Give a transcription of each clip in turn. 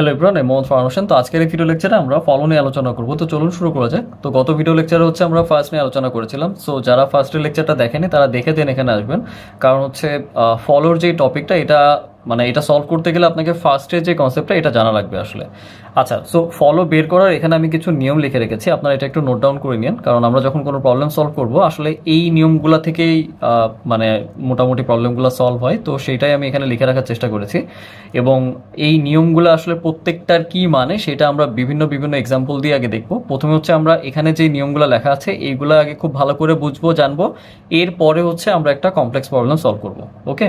Hello everyone, আমি মোহাম্মদ ফারহান হোসেন। তো আজকের এই ভিডিও লেকচারে আমরা ফলো নিয়ে আলোচনা করব। তো চলুন শুরু করা যাক। তো গত ভিডিও লেকচারে হচ্ছে আমরা ফার্স্ট নিয়ে আলোচনা করেছিলাম। সো যারা ফার্স্টের লেকচারটা দেখেনি তারা দেখে দেন এখানে আসবেন, কারণ হচ্ছে ফলোর যে টপিকটা এটা সলভ করতে গেলে আপনাকে ফার্স্টের যে কনসেপ্টটা এটা জানা লাগবে আসলে। আচ্ছা, সো ফলো বের করার এখানে আমি কিছু নিয়ম লিখে রেখেছি, আপনারা এটা একটু নোট ডাউন করে নিন, কারণ আমরা যখন কোনো প্রবলেম সলভ করব আসলে এই নিয়মগুলো থেকেই মোটামুটি প্রবলেমগুলো সলভ হয়। তো সেইটাই আমি এখানে লিখে রাখার চেষ্টা করেছি, এবং এই নিয়মগুলো আসলে প্রত্যেকটার কি মানে সেটা আমরা বিভিন্ন বিভিন্ন এক্সাম্পল দিয়ে আগে দেখব। প্রথমে হচ্ছে আমরা এখানে যে নিয়মগুলো লেখা আছে এইগুলো আগে খুব ভালো করে বুঝবো, জানবো, এরপরে হচ্ছে আমরা একটা কমপ্লেক্স প্রবলেম সলভ করব। ওকে,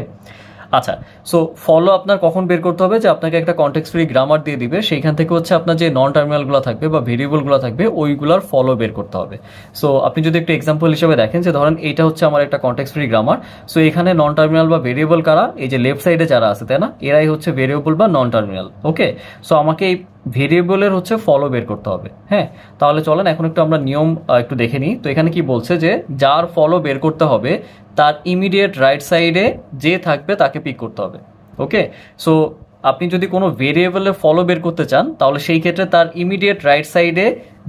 আচ্ছা, সো ফলো আপনার কখন বের করতে হবে? যে আপনাকে একটা কনটেক্সট ফ্রি গ্রামার দিয়ে দিবে, সেইখান থেকে হচ্ছে আপনার যে নন টার্মিনালগুলো থাকবে বা ভেরিয়েবলগুলো থাকবে ওইগুলোর ফলো বের করতে হবে। সো আপনি যদি একটা এক্সাম্পল হিসেবে দেখেন, যে ধরেন এইটা হচ্ছে আমার একটা কনটেক্সট ফ্রি গ্রামার। সো এখানে নন টার্মিনাল বা ভেরিয়েবল কারা? এই যে লেফট সাইডে যারা আছে, তাই না, এরাই হচ্ছে ভেরিয়েবল বা নন টার্মিনাল। ওকে, সো আমাকে এই ভেরিয়েবলের হচ্ছে ফলো বের করতে হবে। হ্যাঁ, তাহলে চলেন এখন একটু আমরা নিয়ম একটু দেখে নিই। তো এখানে কি বলছে, যে যার ফলো বের করতে হবে তার ইমিডিয়েট রাইট সাইডে যে থাকবে তাকে পিক করতে হবে। ওকে, সো আপনি যদি কোনো ভেরিয়েবলের ফলো বের করতে চান তাহলে সেই ক্ষেত্রে তার ইমিডিয়েট রাইট সাইডে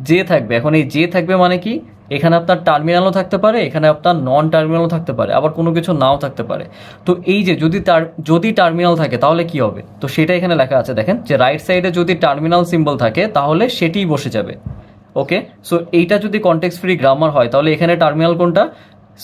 যে থাকবে। এখন এই যে থাকবে মানে কি? এখানে আপনার টার্মিনালও থাকতে পারে, এখানে আপনার নন টার্মিনালও থাকতে পারে, আবার কোনো কিছু নাও থাকতে পারে। তো এই যে যদি টার্মিনাল থাকে তাহলে কি হবে? তো সেটা এখানে লেখা আছে, দেখেন, যে রাইট সাইডে যদি টার্মিনাল সিম্বল থাকে তাহলে সেটিই বসে যাবে। ওকে, সো এইটা যদি কনটেক্সট ফ্রি গ্রামার হয় তাহলে এখানে টার্মিনাল কোনটা?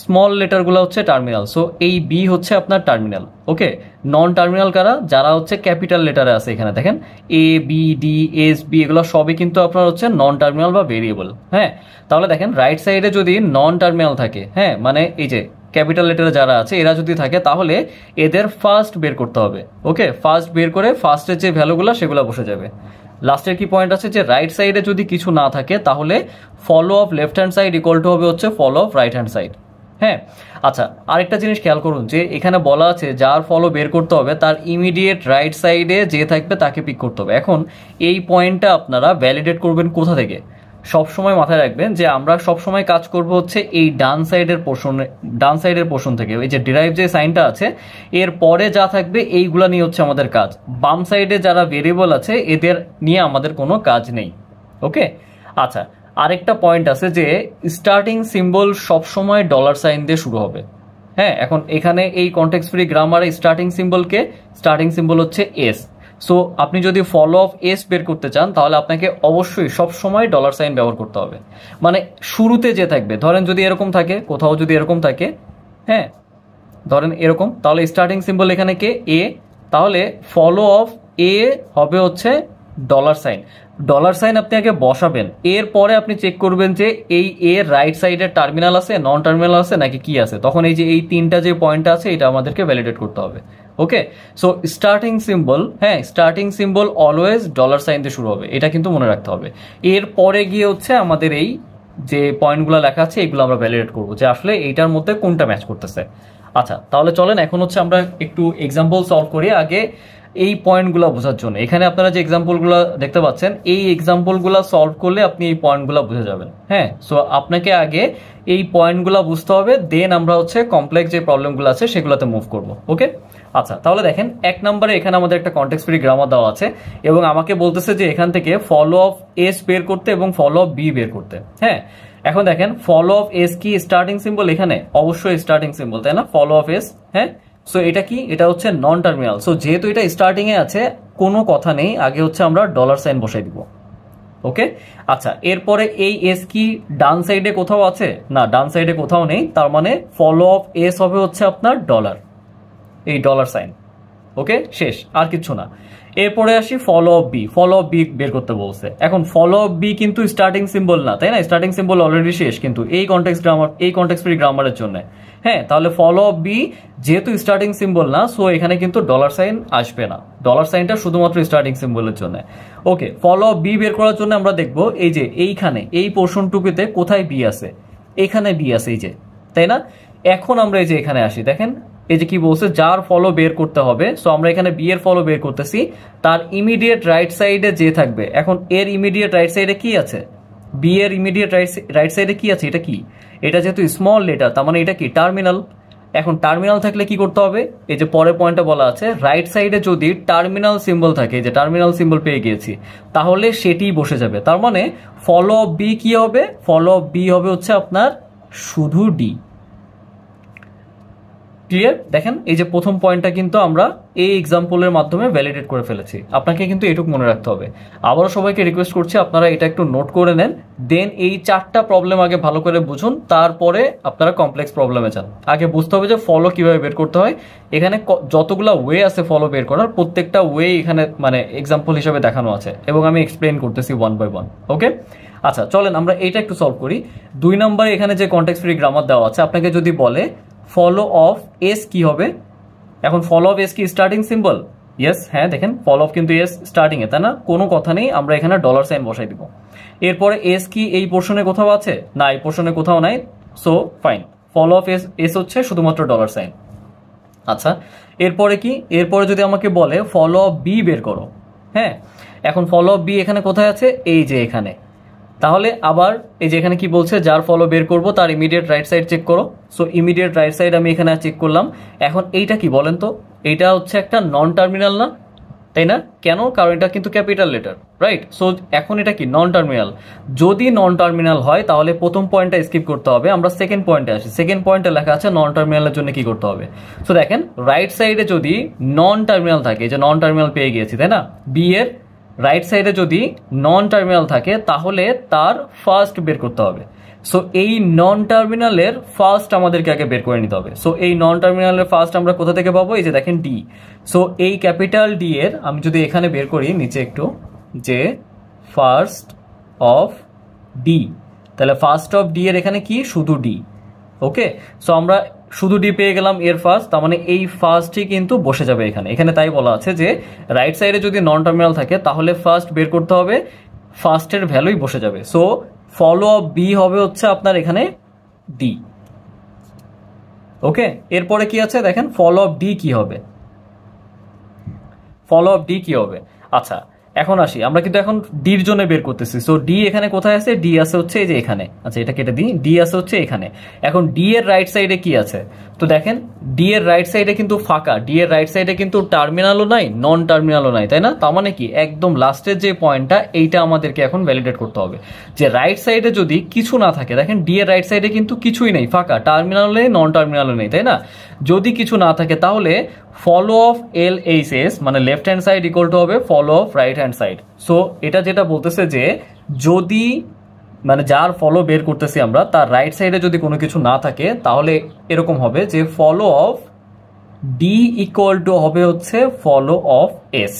স্মল লেটারগুলো হচ্ছে টার্মিনাল। সো এই বি হচ্ছে আপনার টার্মিনাল। ওকে, নন টার্মিনাল কারা? যারা হচ্ছে ক্যাপিটাল লেটারে আছে। এখানে দেখেন A B D S B এগুলো সবই কিন্তু আপনার হচ্ছে নন টার্মিনাল বা ভেরিয়েবল। হ্যাঁ, তাহলে দেখেন রাইট সাইডে যদি নন টার্মিনাল থাকে, হ্যাঁ, মানে এই যে ক্যাপিটাল লেটারে যারা আছে এরা যদি থাকে তাহলে এদের ফার্স্ট বের করতে হবে। ওকে, ফার্স্ট বের করে ফার্স্টের যে ভ্যালুগুলো সেগুলো বসে যাবে। লাস্টের কি পয়েন্ট আছে, যে রাইট সাইডে যদি কিছু না থাকে তাহলে follow of left hand side equal to হবে হচ্ছে follow of right hand side. হ্যাঁ, আচ্ছা, আরেকটা জিনিস খেয়াল করুন, যে এখানে বলা আছে যার ফলো বের করতে হবে তার ইমিডিয়েট রাইট সাইডে যে থাকবে তাকে পিক করতে হবে। এখন এই পয়েন্টটা আপনারা ভ্যালিডেট করবেন কোথা থেকে? সবসময় মাথায় রাখবেন যে আমরা সবসময় কাজ করব হচ্ছে এই ডান সাইডের পোর্শন থেকে। এই যে ডিরাইভ যে সাইনটা আছে এর পরে যা থাকবে এইগুলা নিয়ে হচ্ছে আমাদের কাজ। বাম সাইডে যারা ভেরিয়েবল আছে এদের নিয়ে আমাদের কোনো কাজ নেই। ওকে, আচ্ছা, আরেকটা পয়েন্ট আছে যে স্টার্টিং সিম্বল সবসময় ডলার সাইন দিয়ে শুরু হবে। হ্যাঁ, এখন এখানে এই কনটেক্সট ফ্রি গ্রামারে স্টার্টিং সিম্বল হচ্ছে এস। সো আপনি যদি ফলো অফ এস বের করতে চান তাহলে আপনাকে অবশ্যই সবসময় ডলার সাইন ব্যবহার করতে হবে। মানে শুরুতে যে থাকবে, ধরেন যদি এরকম থাকে, কোথাও যদি এরকম থাকে, হ্যাঁ, ধরেন এরকম, তাহলে স্টার্টিং সিম্বল এখানে কে? এ। তাহলে ফলো অফ এ হবে হচ্ছে ডলার সাইন আপনি আগে বসাবেন, এরপরে আপনি চেক করবেন যে এই এর রাইট সাইডে টার্মিনাল আছে, নন টার্মিনাল আছে নাকি কি আছে। তখন এই যে এই তিনটা যে পয়েন্ট আছে এটা আমাদেরকে ভ্যালিডেট করতে হবে। Okay, so starting symbol always dollar sign দিয়ে শুরু হবে, এটা কিন্তু মনে রাখতে হবে। এরপরে গিয়ে হচ্ছে আমাদের এই যে পয়েন্টগুলো লেখা আছে এগুলো আমরা ভ্যালিডেট করবো যে আসলে এইটার মধ্যে কোনটা ম্যাচ করতেছে। আচ্ছা, তাহলে চলেন এখন হচ্ছে আমরা একটু এক্সাম্পল সলভ করি আগে এই পয়েন্টগুলো বোঝার জন্য। এখানে আপনারা যে এক্সাম্পলগুলো দেখতে পাচ্ছেন এই এক্সাম্পলগুলো সলভ করলে আপনি এই পয়েন্টগুলো বুঝে যাবেন। হ্যাঁ, সো আপনাকে আগে এই পয়েন্টগুলো বুঝতে হবে, দেন আমরা হচ্ছে কমপ্লেক্স যে প্রবলেমগুলো আছে সেগুলোতে মুভ করব। ওকে, আচ্ছা, তাহলে দেখেন এক নম্বরে এখানে আমাদের একটা কনটেক্সট ফ্রি গ্রামার দেওয়া আছে এবং আমাকে বলতেছে যে এখান থেকে ফলো অফ এস বের করতে এবং ফলো অফ বি বের করতে। হ্যাঁ, এখন দেখেন ফলো অফ এস কি? স্টার্টিং সিম্বল, এখানে অবশ্যই স্টার্টিং সিম্বল, তাই না? Follow of S. হ্যাঁ, সো এটা কি? এটা হচ্ছে নন টার্মিনাল। সো যেহেতু এটা স্টার্টিং এ আছে কোনো কথা নেই, আগে হচ্ছে আমরা ডলার সাইন বসাই দিব। ওকে, আচ্ছা, এরপরে এই এস কি ডান সাইডে কোথাও আছে? না, ডান সাইডে কোথাও নেই, তার মানে ফলো অফ এস হবে হচ্ছে আপনার ডলার, এই ডলার সাইন। ওকে, শেষ, আর কিছু না। এরপরে আসি ফলো অফ বি বের করতে বলছে। এখন ফলো অফ বি কিন্তু স্টার্টিং সিম্বল না, তাই না? স্টার্টিং সিম্বল অলরেডি শেষ কিন্তু এই কনটেক্সট ফ্রি গ্রামারের জন্য। হ্যাঁ, তাহলে ফলো অফ বি যেহেতু স্টার্টিং সিম্বল না, সো এখানে কিন্তু ডলার সাইন আসবে না, ডলার সাইনটা শুধুমাত্র স্টার্টিং সিম্বলের জন্য। ওকে, ফলো অফ বি বের করার জন্য আমরা দেখবো এই যে এইখানে এই পোর্শনটুকুতে কোথায় বি আছে, এখানে বি আছে, এই যে, তাই না? এখন আমরা এই যে এখানে আসি, দেখেন এই যে কি বলছে, যার ফলো বের করতে হবে। সো আমরা এখানে বি এর ফলো বের করতেছি, তার ইমিডিয়েট রাইট সাইডে যে থাকবে। এখন এর ইমিডিয়েট রাইট সাইডে কি আছে? বি এর ইমিডিয়েট রাইট সাইডে কি আছে? এটা কি? এটা যেহেতু স্মল লেটার তার মানে এটা কি? টার্মিনাল। এখন টার্মিনাল থাকলে কি করতে হবে, এই যে পরের পয়েন্টটা বলা আছে রাইট সাইডে যদি টার্মিনাল সিম্বল থাকে, যে টার্মিনাল সিম্বল পেয়ে গিয়েছি, তাহলে সেটি বসে যাবে। তার মানে ফলো অফ বি কি হবে, ফলো অফ বি হবে হচ্ছে আপনার শুধু ডি। ক্লিয়ার? দেখেন এই যে প্রথম পয়েন্টটা কিন্তু আমরা এই এক্সাম্পলের মাধ্যমে ভ্যালিডেট করে ফেলেছি। আপনাকে কিন্তু এটুকু মনে রাখতে হবে। আবারও সবাইকে রিকোয়েস্ট করছি আপনারা এটা একটু নোট করে নেন, দেন এই 4টা প্রবলেম আগে ভালো করে বুঝুন, তারপরে আপনারা কমপ্লেক্স প্রবলেমে যান। আগে বুঝতে হবে যে ফলো কিভাবে বের করতে হয়। এখানে যতগুলো ওয়ে আছে ফলো বের করার, প্রত্যেকটা ওয়ে এখানে মানে এক্সাম্পল হিসেবে দেখানো আছে এবং আমি এক্সপ্লেন করতেছি 1 by 1। ওকে, আচ্ছা চলেন আমরা এইটা একটু সলভ করি। 2 নম্বরে এখানে যে কনটেক্সট ফ্রি গ্রামার দেওয়া আছে, আপনাকে যদি বলে ফলো অফ এস কি হবে, এখন ফলো অফ এস কি স্টার্টিং সিম্বল? ইয়েস, হ্যাঁ দেখেন ফলো অফ কিন্তু এস স্টার্টিং এ, তাই না? কোনো কথা নেই, আমরা এখানে ডলার সাইন বসাই দিব। এরপরে এস কি এই পোর্শনে কোথাও আছে? না, এই পোর্শনে কোথাও নাই, so fine, follow of S S হচ্ছে শুধুমাত্র ডলার সাইন। আচ্ছা, এরপরে কি? এরপরে যদি আমাকে বলে ফলো অফ বি বের করো, হ্যাঁ, এখন ফলো অফ বি এখানে কোথায় আছে? এই যে এখানে। তাহলে আবার এই যে এখানে কি বলছে, যার ফলো বের করব তার ইমিডিয়েট রাইট সাইড চেক করো। সো ইমিডিয়েট রাইট সাইড আমি এখানে চেক করলাম। এখন এইটা কি বলেন তো? এইটা হচ্ছে একটা নন টার্মিনাল না, তাই না? কেন? কারণ এটা কিন্তু ক্যাপিটাল লেটার, রাইট? সো এখন এটা কি নন টার্মিনাল। যদি নন টার্মিনাল হয় তাহলে প্রথম পয়েন্টটা স্কিপ করতে হবে, আমরা সেকেন্ড পয়েন্টে আসি। সেকেন্ড পয়েন্টে লেখা আছে নন টার্মিনালের জন্য কি করতে হবে। সো দেখেন রাইট সাইডে যদি নন টার্মিনাল থাকে, যে নন টার্মিনাল পেয়ে গিয়েছি, তাই না? বি এর রাইট সাইডে যদি নন টার্মিনাল থাকে তাহলে তার ফার্স্ট বের করতে হবে। সো এই নন টার্মিনালের ফার্স্ট আমাদেরকে আগে বের করে নিতে হবে। সো এই নন টার্মিনালের ফার্স্ট আমরা কোথা থেকে পাবো? এই যে দেখেন ডি। সো এই ক্যাপিটাল ডি এর আমি যদি এখানে বের করি নিচে একটু, যে ফার্স্ট অফ ডি, তাহলে ফার্স্ট অফ ডি এর এখানে কি? শুধু ডি। ওকে, সো আমরা শুধু ডি পেয়ে গেলাম এর ফার্স্ট, তার মানে এই ফার্স্টই কিন্তু বসে যাবে এখানে। এখানে তাই বলা আছে যে রাইট সাইডে যদি নন টার্মিনাল থাকে তাহলে ফার্স্ট বের করতে হবে, ফার্স্টের ভ্যালুই বসে যাবে। সো ফলো অফ বি হবে হচ্ছে আপনার এখানে ডি। ওকে, এরপরে কি আছে দেখেন, ফলো অফ ডি কি হবে, ফলো অফ ডি কি হবে। আচ্ছা এখন আসি, আমরা কিন্তু এখন ডির জন্য বের করতেছি। সো ডি এখানে কোথায় আছে? ডি আছে হচ্ছে এই যে এখানে। আচ্ছা এটা কেটে দিই, ডি আছে হচ্ছে এখানে। এখন ডি এর রাইট সাইডে কি আছে? তো দেখেন ডি এর রাইট সাইডে কিন্তু ফাঁকা, ডি এর রাইট সাইডে কিন্তু টার্মিনালও নাই, নন টার্মিনালও নাই, তাই না? তার মানে কি একদম লাস্টের যে পয়েন্টটা, এইটা আমাদেরকে এখন ভ্যালিডেট করতে হবে, যে রাইট সাইডে যদি কিছু না থাকে। দেখেন ডি এর রাইট সাইডে কিন্তু কিছুই নেই, ফাঁকা, টার্মিনালও নেই, নন টার্মিনালও নেই, তাই না? যদি কিছু না থাকে তাহলে follow of L H S মানে left hand side equal to হবে follow of right hand side. So এটা যেটা বলতেছে যে যদি মানে যার ফলো বের করতেছি আমরা তার রাইট সাইডে যদি কোনো কিছু না থাকে তাহলে এরকম হবে যে follow of D equal to হবে হচ্ছে follow of S.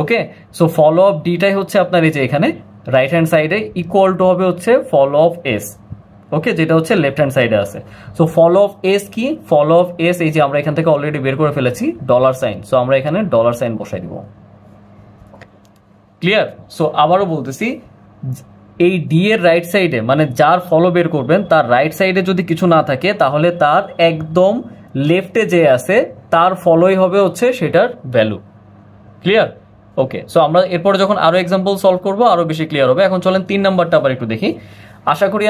Okay, so follow of ডিটাই হচ্ছে আপনার এই যে এখানে রাইট হ্যান্ড সাইডে ইকুয়াল টু হবে হচ্ছে ফলো অফ এস। ওকে, যেটা হচ্ছে লেফট হ্যান্ড সাইডে আছে। সো ফলো অফ এস কি? ফলো অফ এস এই যে আমরা এখান থেকে অলরেডি বের করে ফেলেছি ডলার সাইন। সো আমরা এখানে ডলার সাইন বসাই দিব। ক্লিয়ার? সো আবারও বলতেছি, এই ডি এর রাইট সাইডে মানে যার ফলো বের করবেন তার রাইট সাইডে যদি কিছু না থাকে তাহলে তার একদম লেফটে যে আছে তার ফলোই হবে হচ্ছে সেটার ভ্যালু। ক্লিয়ার? ওকে, সো আমরা এরপরে যখন আরো এক্সাম্পল সলভ করবো আরো বেশি ক্লিয়ার হবে। এখন চলেন 3 নাম্বারটা আবার একটু দেখি। আশা করি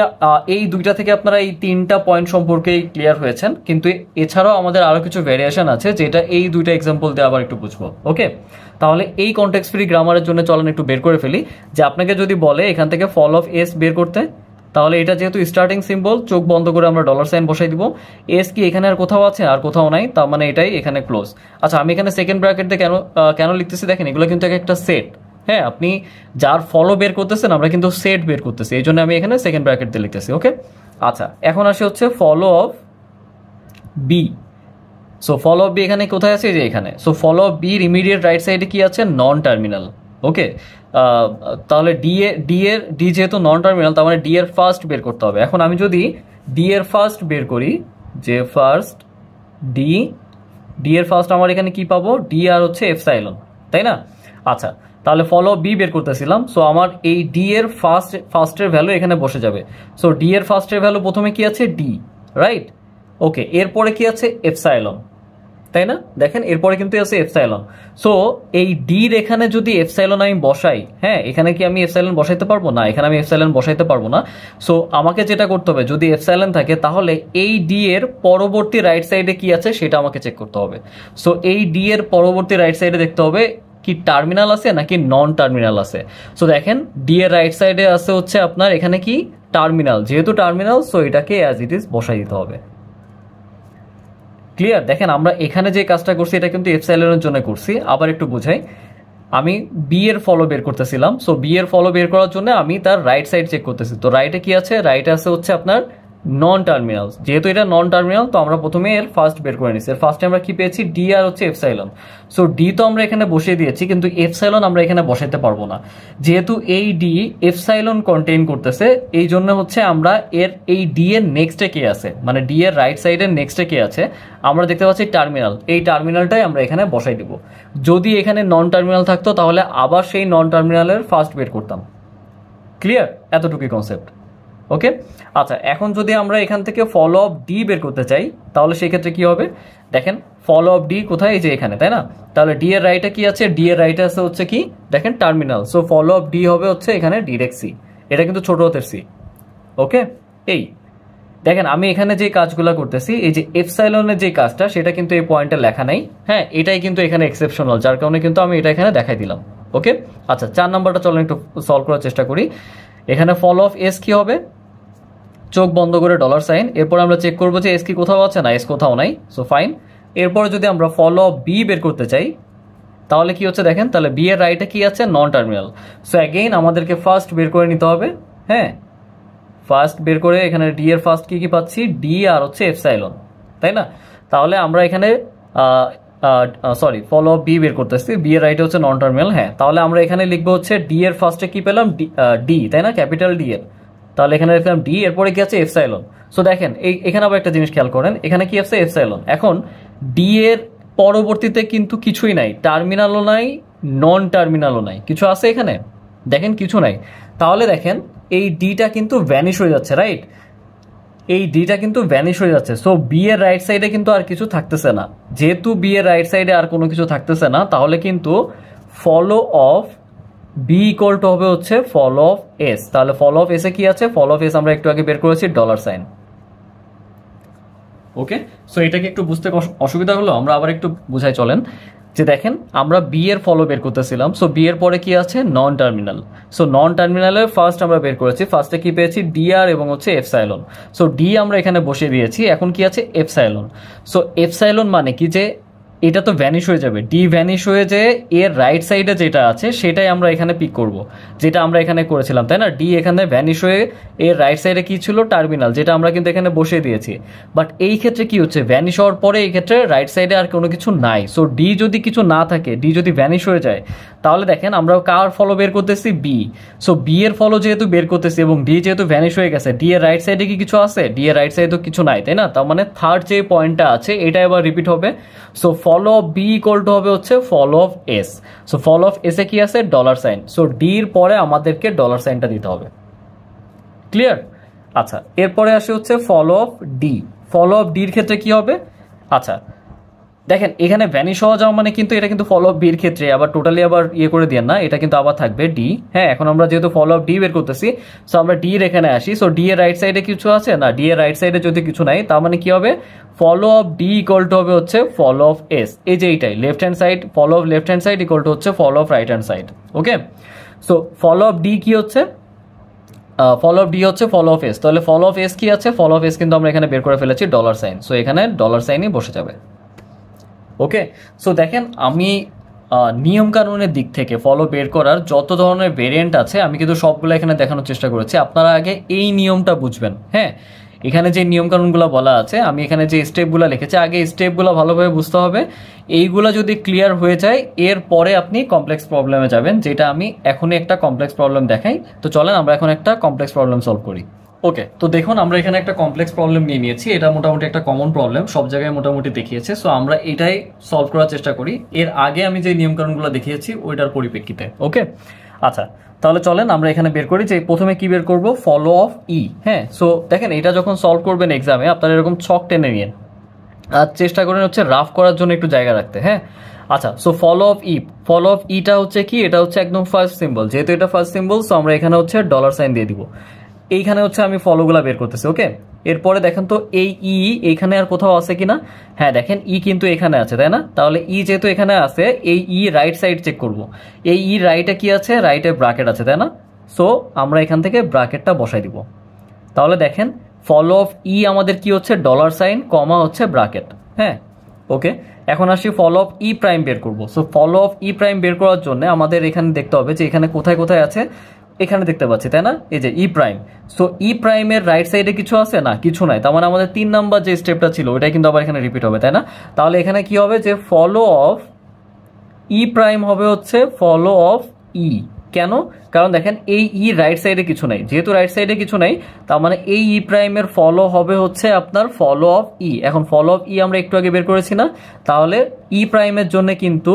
এই দুইটা থেকে আপনারা এই 3টা পয়েন্ট সম্পর্কেই ক্লিয়ার হয়েছেন, কিন্তু এছাড়াও আমাদের আরো কিছু ভ্যারিয়েশন আছে যেটা এই দুইটা এক্সাম্পল দিয়ে আবার একটু বুঝবো। ওকে, তাহলে এই কনটেক্সট ফ্রি গ্রামারের জন্য চলেন একটু বের করে ফেলি। যে আপনাকে যদি বলে এখান থেকে ফলো অফ এস বের করতে, তাহলে এটা যেহেতু স্টার্টিং সিম্বল, চোখ বন্ধ করে আমরা ডলার সাইন বসাই দিব। এস কি এখানে আর কোথাও আছে? আর কোথাও নাই, তার মানে এটাই এখানে ক্লোজ। আচ্ছা আমি এখানে সেকেন্ড ব্র্যাকেট দিয়ে কেন লিখতেছি দেখেন, এগুলো কিন্তু একটা সেট। হ্যাঁ, আপনি যার ফলো বের করতেছেন আমরা কিন্তু সেট বের করতেছি, এই জন্য আমি এখানে সেকেন্ড ব্র্যাকেট দিয়ে লিখতেছি। ওকে, আচ্ছা এখন আসে হচ্ছে follow of B. So follow of B এখানে কোথায় আছে? যে এখানে। সো ফলো অফ বির ইমিডিয়েট রাইট সাইডে কি আছে? Non terminal. ওকে, তাহলে ডি যেহেতু নন টার্মিনাল তার মানে ডি এর ফার্স্ট বের করতে হবে। এখন আমি যদি ডি এর ফার্স্ট বের করি, যে ফার্স্ট ডি এর ফার্স্ট আমার এখানে কি পাবো? ডি আর হচ্ছে এপসাইলন, তাই না? আচ্ছা তাহলে ফলো বি বের করতেছিলাম। সো আমার এই ডি এর ফার্স্টের ভ্যালু এখানে বসে যাবে। সো ডি এর ফার্স্টের ভ্যালু প্রথমে কি আছে? D, right? ওকে, এরপরে কি আছে? এপসাইলন, তাই না? দেখেন এরপরে কিন্তু আছে এপসাইলন। সো এই ডির এখানে যদি এপসাইলন আমি বসাই, হ্যাঁ এখানে কি আমি এপসাইলন বসাইতে পারবো না? এখানে আমি এপসাইলন বসাইতে পারবো না। সো আমাকে যেটা করতে হবে, যদি এপসাইলন থাকে তাহলে এই ডি এর পরবর্তী রাইট সাইডে কি আছে সেটা আমাকে চেক করতে হবে। সো এই ডি এর পরবর্তী রাইট সাইডে দেখতে হবে কি টার্মিনাল আছে নাকি নন টার্মিনাল আছে। সো দেখেন ডি এর রাইট সাইডে আছে হচ্ছে আপনার এখানে কি টার্মিনাল, যেহেতু টার্মিনাল সো এটাকে অ্যাজ ইট ইজ বসাই দিতে হবে। ক্লিয়ার? দেখেন আমরা এখানে যে কাজটা করছি এটা কিন্তু এপসাইলনের জন্য করছি। আবার একটু বুঝাই, আমি বি এর ফলো বের করতেছিলাম। সো বি এর ফলো বের করার জন্য আমি তার রাইট সাইড চেক করতেছি। তো রাইটে কি আছে? রাইটে আছে হচ্ছে আপনার নন টার্মিনাল। যেহেতু এটা নন টার্মিনাল তো আমরা প্রথমে এর ফার্স্ট বের করে নিচ্ছি। এর ফার্স্টে আমরা কি পেয়েছি? ডি আর হচ্ছে এপসাইলন। সো ডি তো আমরা এখানে বসিয়ে দিয়েছি, কিন্তু এপসাইলন আমরা এখানে বসাইতে পারবো না। যেহেতু এই ডি এপসাইলন কন্টেইন করতেছে, এই জন্য হচ্ছে আমরা এর এই ডি এর নেক্সটে কে আছে, মানে ডি এর রাইট সাইডের নেক্সটে কে আছে আমরা দেখতে পাচ্ছি টার্মিনাল। এই টার্মিনালটাই আমরা এখানে বসাই দিব। যদি এখানে নন টার্মিনাল থাকতো তাহলে আবার সেই নন টার্মিনালের ফার্স্ট বের করতাম। ক্লিয়ার? এতটুকুই কনসেপ্ট। ওকে, আচ্ছা এখন যদি আমরা এখান থেকে ফলো অফ ডি বের করতে চাই তাহলে সেই ক্ষেত্রে কি হবে? দেখেন ফলো অফ ডি কোথায়? এই যে এখানে, তাই না? তাহলে ডি এর রাইটে কি আছে? ডি এর রাইটে আছে হচ্ছে কি দেখেন terminal. So follow of D হবে হচ্ছে এখানে ডিরেক্ট সি। এটা কিন্তু ছোট হাতের সি। ওকে, এই দেখেন আমি এখানে যে কাজগুলো করতেছি, এই যে এপসাইলনের যে কাজটা সেটা কিন্তু এই পয়েন্টে লেখা নাই। হ্যাঁ, এটাই কিন্তু এখানে এক্সেপশনাল, যার কারণে কিন্তু আমি এটা এখানে দেখাই দিলাম। ওকে, আচ্ছা 4 নাম্বারটা চলেন একটু সলভ করার চেষ্টা করি। এখানে ফলো অফ এস কি হবে? চোখ বন্ধ করে ডলার সাইন। এরপর আমরা চেক করবো যে এস কি কোথাও আছে না, এস কোথাও নাই। So fine. এরপরে যদি আমরা ফলো অফ বি বের করতে চাই তাহলে কি হচ্ছে দেখেন, তাহলে বি এর রাইটে কি আছে? Non terminal. সো অ্যাগেইন আমাদেরকে ফার্স্ট বের করে নিতে হবে। হ্যাঁ, ফার্স্ট বের করে এখানে ডি এর ফার্স্ট কি কি পাচ্ছি? ডি আর হচ্ছে এপসাইলন, তাই না? তাহলে আমরা এখানে সরি ফলো অফ বি বের করতেছি। বি এর রাইটে হচ্ছে নন টার্মিনাল। হ্যাঁ, তাহলে আমরা এখানে লিখবো হচ্ছে ডি এর ফার্স্টে কি পেলাম? ডি, তাই না? ক্যাপিটাল ডি এর। তাহলে এখানে লিখলাম ডি, এরপরে কি আছে? এপসাইলন। সো দেখেন এখানে আবার একটা জিনিস খেয়াল করেন, এখানে কি আছে? এপসাইলন। এখন ডি এর পরবর্তীতে কিন্তু কিছুই নাই, টার্মিনালও নাই, নন টার্মিনালও নাই, কিছু আছে এখানে? দেখেন কিছু নাই। তাহলে দেখেন এই ডিটা কিন্তু ভ্যানিশ হয়ে যাচ্ছে, রাইট? এই ডিটা কিন্তু ভ্যানিশ হয়ে যাচ্ছে। সো বি এর রাইট সাইডে কিন্তু আর কিছু থাকতেছে না। যেহেতু বি এর রাইট সাইডে আর কোনো কিছু থাকতেছে না, তাহলে কিন্তু follow of B equal to হবে হচ্ছে ফলো অফ এস। তাহলে ফলো অফ এসে কি আছে? ফলো অফ এস আমরা একটু আগে বের করেছি, ডলার সাইন। ওকে, সো এটাকে একটু বুঝতে অসুবিধা হলো, আমরা আবার একটু বুঝাই চলেন। যে দেখেন আমরা বি এর ফলো বের করতেছিলাম। সো বি এর পরে কি আছে? Non terminal. সো নন টার্মিনালের ফার্স্ট আমরা বের করেছি। ফার্স্টে কি পেয়েছি? ডি আর এবং হচ্ছে এপসাইলন। সো ডি আমরা এখানে বসিয়ে দিয়েছি। এখন কি আছে? এপসাইলন। সো এপসাইলন মানে কি যে এটা তো ভ্যানিশ হয়ে যাবে। ডি ভ্যানিশ হয়ে যেয়ে এর রাইট সাইডে যেটা আছে সেটাই আমরা এখানে পিক করব, যেটা আমরা এখানে করেছিলাম, তাই না? ডি এখানে ভ্যানিশ হয়ে এর রাইট সাইডে কি ছিল? টার্মিনাল, যেটা আমরা কিন্তু এখানে বসিয়ে দিয়েছি। বাট এই ক্ষেত্রে কি হচ্ছে? ভ্যানিশ হওয়ার পরে এই ক্ষেত্রে রাইট সাইডে আর কোনো কিছু নাই। সো ডি যদি কিছু না থাকে, ডি যদি ভ্যানিশ হয়ে যায়, তাহলে দেখেন আমরা কার ফলো বের করতেছি? বি। সো বি এর ফলো যেহেতু বের করতেছি এবং ডি যেহেতু ভ্যানিশ হয়ে গেছে, ডি এর রাইট সাইডে কি কিছু আছে? ডি এর রাইট সাইডে তো কিছু নাই, তাই না? তার মানে থার্ড যে পয়েন্টটা আছে এটা এবার রিপিট হবে। So follow of B equal to হবে হচ্ছে follow of S. So follow of S এ কি আছে? Dollar sign. সো ডির পরে আমাদেরকে ডলার সাইনটা দিতে হবে। ক্লিয়ার? আচ্ছা, এরপরে আসে হচ্ছে follow of D. Follow of ডির ক্ষেত্রে কি হবে? আচ্ছা দেখেন এখানে ভ্যানিশ হওয়া যাওয়া মানে কিন্তু এটা কিন্তু ফলো অফ বির ক্ষেত্রে আবার টোটালি আবার ইয়ে করে দেন না, এটা কিন্তু আবার থাকবে ডি। হ্যাঁ, এখন আমরা যেহেতু ফলো অফ ডি বের করতেছি, সো আমরা ডি এর এখানে আসি। সো ডি এর রাইট সাইডে কিছু আছে না? ডি এর রাইট সাইডে যদি কিছু নাই, তার মানে কি হবে? Follow of D equal to হবে হচ্ছে ফলো অফ এস। এই যে এইটাই left hand side, follow of left hand side equal to হচ্ছে follow of right hand side. Okay, so follow of D কি হচ্ছে? ফলো অফ ডি হচ্ছে follow of S. তাহলে ফলো অফ এস কি আছে? ফলো অফ এস কিন্তু আমরা এখানে বের করে ফেলেছি, ডলার সাইন। সো এখানে ডলার সাইনই বসে যাবে। ওকে, সো দেখেন আমি নিয়ম কানুনের দিক থেকে ফলো বের করার যত ধরনের ভেরিয়েন্ট আছে আমি কিন্তু সবগুলো এখানে দেখানোর চেষ্টা করেছি। আপনারা আগে এই নিয়মটা বুঝবেন। হ্যাঁ, এখানে যে নিয়ম কানুনগুলো বলা আছে, আমি এখানে যে স্টেপগুলো লিখেছি, আগে স্টেপগুলো ভালোভাবে বুঝতে হবে। এইগুলো যদি ক্লিয়ার হয়ে যায় এরপরে আপনি কমপ্লেক্স প্রবলেমে যাবেন, যেটা আমি এখনই একটা কমপ্লেক্স প্রবলেম দেখাই। তো চলেন আমরা এখন একটা কমপ্লেক্স প্রবলেম সলভ করি। ওকে, তো দেখুন আমরা এখানে একটা কমপ্লেক্স প্রবলেম নিয়ে নিয়েছি। এটা মোটামুটি একটা কমন প্রবলেম, সব জায়গায় মোটামুটি দেখিয়েছে। সো আমরা এটাই সলভ করার চেষ্টা করি এর আগে আমি যে নিয়মকানুনগুলো দেখিয়েছি ওইটার পরিপ্রেক্ষিতে। ওকে, আচ্ছা তাহলে চলেন আমরা এখানে বের করি যে প্রথমে কি বের করব? ফলো অফ ই। হ্যাঁ, সো দেখেন এটা যখন সলভ করবেন এক্সামে আপনারা এরকম ছক টেনে নিন। আর চেষ্টা করেন হচ্ছে রাফ করার জন্য একটু জায়গা রাখতে। হ্যাঁ, আচ্ছা, সো ফলো অফ ইটা হচ্ছে কি, এটা হচ্ছে একদম ফার্স্ট সিম্বল, যেহেতু এটা ফার্স্ট সিম্বল সো আমরা এখানে হচ্ছে ডলার সাইন দিয়ে দিব। এইখানে হচ্ছে আমি ফলোগুলা বের করতেছি। ওকে, এরপরে দেখেন তো এই এইখানে আর কোথাও আছে কিনা। হ্যাঁ দেখেন কিন্তু এখানে আছে, তাই না? তাহলে যেহেতু এখানে আছে, এই রাইট সাইড চেক করব। এই রাইটে কি আছে, রাইটে ব্র্যাকেট আছে, তাই না? সো আমরা এখান থেকে ব্র্যাকেটটা বসাই দিব। তাহলে দেখেন ফলো অফ আমাদের কি হচ্ছে, ডলার সাইন কমা হচ্ছে ব্র্যাকেট। হ্যাঁ, ওকে, এখন আসি ফলো অফ প্রাইম বের করবো। সো ফলো অফ প্রাইম বের করার জন্য আমাদের এখানে দেখতে হবে যে এখানে কোথায় কোথায় আছে। এখানে দেখতে পাচ্ছি, তাই না? এই যে প্রাইম। সো প্রাইমের রাইট সাইডে কিছু আছে না, কিছু নাই। তার মানে আমাদের 3 নাম্বার যে স্টেপটা ছিল ওটাই কিন্তু আবার এখানে রিপিট হবে, তাই না? তাহলে এখানে কি হবে যে ফলো অফ প্রাইম হবে হচ্ছে ফলো অফ কেন? কারণ দেখেন এই রাইট সাইডে কিছু নাই, যেহেতু রাইট সাইডে কিছু নাই তার মানে এই প্রাইমের ফলো হবে হচ্ছে আপনার ফলো অফ এখন ফলো অফ আমরা একটু আগে বের করেছি না, তাহলে প্রাইমের জন্য কিন্তু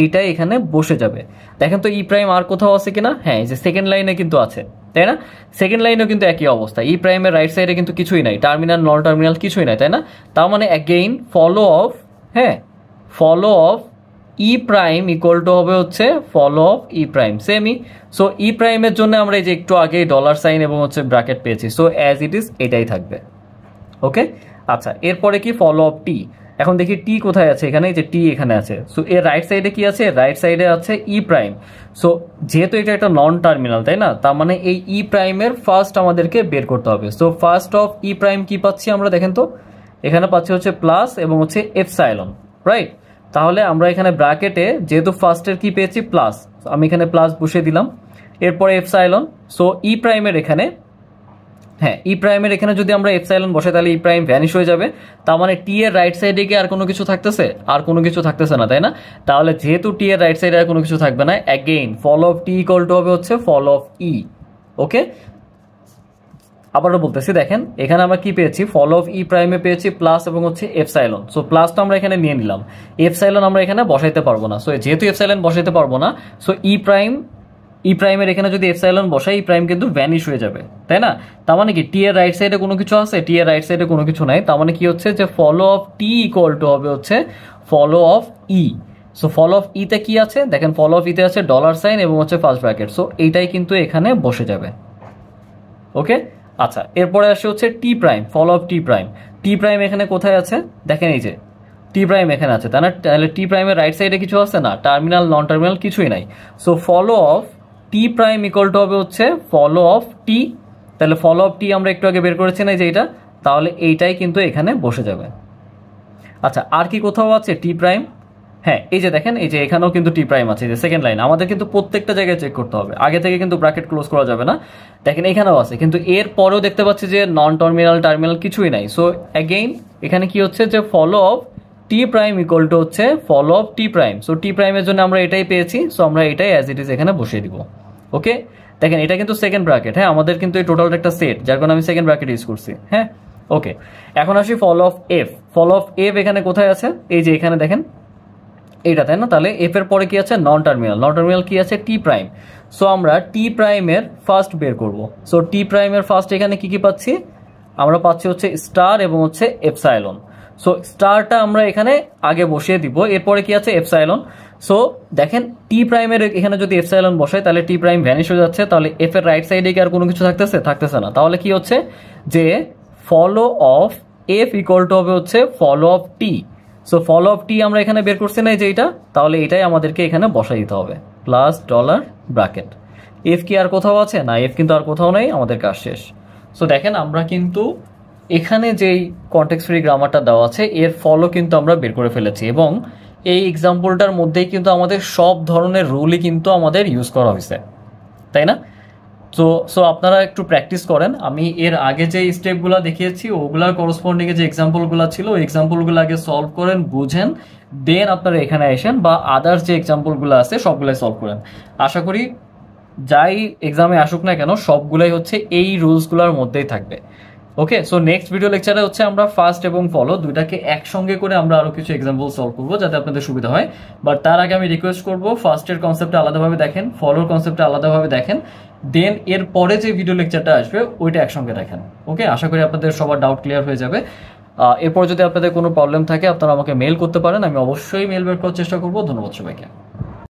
এইটাই এখানে বসে যাবে। দেখেন তো প্রাইম আর কোথাও আছে কিনা। হ্যাঁ, এই যে সেকেন্ড লাইনে কিন্তু আছে, তাই না? সেকেন্ড লাইনেও কিন্তু একই অবস্থা, প্রাইমের রাইট সাইডে কিন্তু কিছুই নাই, টার্মিনাল নন টার্মিনাল কিছুই নাই, তাই না? তার মানে অ্যাগেইন ফলো অফ, হ্যাঁ, follow of prime equal to হবে হচ্ছে ফলো অফ প্রাইম সেমই। সো প্রাইমের জন্য আমরা এই যে একটু আগে ডলার সাইন এবং হচ্ছে ব্র্যাকেট পেয়েছি, সো অ্যাজ ইট ইজ এটাই থাকবে। ওকে, আচ্ছা, এরপরে কি ফলো অফ এখন দেখি কোথায় আছে, এখানে যে এখানে আছে। সো এর রাইট সাইডে কি আছে, রাইট সাইডে আছে প্রাইম। সো যেহেতু এটা একটা নন টার্মিনাল, তাই না? তার মানে এই প্রাইমের ফার্স্ট আমাদেরকে বের করতে হবে। সো ফার্স্ট অফ প্রাইম কি পাচ্ছি আমরা, দেখেন তো এখানে পাচ্ছি হচ্ছে প্লাস এবং হচ্ছে এপসাইলন, রাইট? তাহলে আমরা এখানে ব্র্যাকেটে যেহেতু ফার্স্টের কি পেয়েছি প্লাস, আমি এখানে প্লাস বসিয়ে দিলাম, এরপরে এপসাইলন। সো প্রাইমের এখানে, হ্যাঁ, প্রাইমের এখানে যদি আমরা এপসাইলন বসাই তাহলে প্রাইম ভ্যানিশ হয়ে যাবে। তার মানে এর রাইট সাইডে কি আর কোনো কিছু থাকতেছে? আর কোনো কিছু থাকতেছে না, তাই না? তাহলে যেহেতু এর রাইট সাইডে আর কোনো কিছু থাকবে না, again follow of equal to হবে হচ্ছে ফলো অফ ওকে, আবারও বলতেছি, দেখেন এখানে আমরা কি পেয়েছি, ফলো অফ প্রাইমে পেয়েছি প্লাস এবং হচ্ছে এপসাইলন। সো প্লাসটা আমরা এখানে নিয়ে নিলাম, এপসাইলন আমরা এখানে বসাইতে পারবো না। সো যেহেতু এপসাইলন বসাইতে পারবো না, সো প্রাইমের এখানে যদি এপসাইলন বসাই প্রাইম কিন্তু ভ্যানিশ হয়ে যাবে, তাই না? তার মানে কি এর রাইট সাইডে কোনো কিছু আছে, এর রাইট সাইডে কোনো কিছু নাই। তার মানে কি হচ্ছে যে ফলো অফ ইকুয়াল টু হবে হচ্ছে follow of so follow of তে কি আছে, দেখেন ফলো অফ তে আছে ডলার সাইন এবং হচ্ছে ফার্স্ট ব্র্যাকেট। সো এইটাই কিন্তু এখানে বসে যাবে। ওকে, আচ্ছা, এরপরে আসে হচ্ছে প্রাইম, ফলো অফ প্রাইম এখানে কোথায় আছে, দেখেন এই যে প্রাইম এখানে আছে, তাই না? তাহলে প্রাইমের রাইট সাইডে কিছু আছে না, টার্মিনাল নন টার্মিনাল কিছুই নাই। So follow of prime equal to হবে হচ্ছে ফলো অফ তাহলে ফলো অফ আমরা একটু আগে বের করেছি না যে এটা, তাহলে এইটাই কিন্তু এখানে বসে যাবে। আচ্ছা, আর কি কোথাও আছে প্রাইম? হ্যাঁ, এই যে দেখেন, এই যে এখানেও কিন্তু প্রাইম আছে, যে সেকেন্ড লাইন। আমাদের কিন্তু প্রত্যেকটা জায়গায় চেক করতে হবে, আগে থেকে কিন্তু ব্র্যাকেট ক্লোজ করা যাবে না। দেখেন এখানেও আছে, কিন্তু এর পরেও দেখতে পাচ্ছি যে নন টার্মিনাল কিছুই নাই। সো অ্যাগেইন এখানে কি হচ্ছে যে follow of prime equal to হচ্ছে ফলো অফ প্রাইম। সো প্রাইমের জন্য আমরা এটাই পেয়েছি, সো আমরা এটাই অ্যাজ ইট ইজ এখানে বসিয়ে দিব। ওকে, দেখেন এটা কিন্তু সেকেন্ড ব্র্যাকেট। হ্যাঁ, আমাদের কিন্তু এই টোটালটা একটা সেট, যার কারণে আমি সেকেন্ড ব্র্যাকেট ইউজ করছি। হ্যাঁ, ওকে, এখন আসি ফলো অফ ফলো অফ এখানে কোথায় আছে, এই যে এখানে দেখেন এইটা, তাই না? তাহলে এর পরে কি আছে, নন টার্মিনাল কি আছে, প্রাইম। সো আমরা প্রাইমের ফার্স্ট বের করব। সো প্রাইমের ফার্স্ট এখানে কি কি পাচ্ছি, আমরা পাচ্ছি হচ্ছে স্টার এবং হচ্ছে এপসাইলন। সো স্টারটা আমরা এখানে আগে বসিয়ে দিব, এরপরে কি আছে, এপসাইলন। সো দেখেন প্রাইমের এখানে যদি এপসাইলন বসাই তাহলে প্রাইম ভ্যানিশ হয়ে যাচ্ছে, তাহলে এর রাইট সাইডে কি আর কোনো কিছু থাকতেছে না। তাহলে কি হচ্ছে যে ফলো অফ ইকুয়াল টু হবে হচ্ছে follow of so follow of আমরা এখানে বের করছি না যে এইটা, তাহলে এটাই আমাদেরকে এখানে বসাই দিতে হবে, প্লাস ডলার ব্র্যাকেট। কি আর কোথাও আছে না, কিন্তু আর কোথাও নেই, আমাদের কাজ শেষ। সো দেখেন আমরা কিন্তু এখানে যেই কনটেক্সট ফ্রি গ্রামারটা দেওয়া আছে এর ফলো কিন্তু আমরা বের করে ফেলেছি, এবং এই এক্সাম্পলটার মধ্যেই কিন্তু আমাদের সব ধরনের রুলই কিন্তু আমাদের ইউজ করা হয়েছে, তাই না? সো আপনারা একটু প্র্যাকটিস করেন। আমি এর আগে যে স্টেপগুলো দেখিয়েছি ওগুলার করসপন্ডিং যে এক্সাম্পলগুলো ছিল ওই এক্সাম্পলগুলো আগে সলভ করেন, বুঝেন, দেন আপনারা এখানে আসেন, বা আদার্স যে এক্সাম্পলগুলো আছে সবগুলাই সলভ করেন। আশা করি যাই এক্সামে আসুক না কেন সবগুলাই হচ্ছে এই রুলসগুলোর মধ্যেই থাকবে। ওকে, সো নেক্সট ভিডিও লেকচারে হচ্ছে আমরা ফার্স্ট এবং ফলো দুইটাকে একসঙ্গে করে আমরা আরো কিছু এক্সাম্পল সলভ করবো যাতে আপনাদের সুবিধা হয়। বাট তার আগে আমি রিকোয়েস্ট করবো ফার্স্টের কনসেপ্টটা আলাদাভাবে দেখেন, ফলোর কনসেপ্টটা আলাদাভাবে দেখেন, দেন এর পরে যে ভিডিও লেকচারটা আসবে ওইটা একসঙ্গে দেখেন। ওকে, আশা করি আপনাদের সবার ডাউট ক্লিয়ার হয়ে যাবে। এরপর যদি আপনাদের কোনো প্রবলেম থাকে আপনারা আমাকে মেল করতে পারেন, আমি অবশ্যই মেল বের করার চেষ্টা করবো। ধন্যবাদ সবাইকে।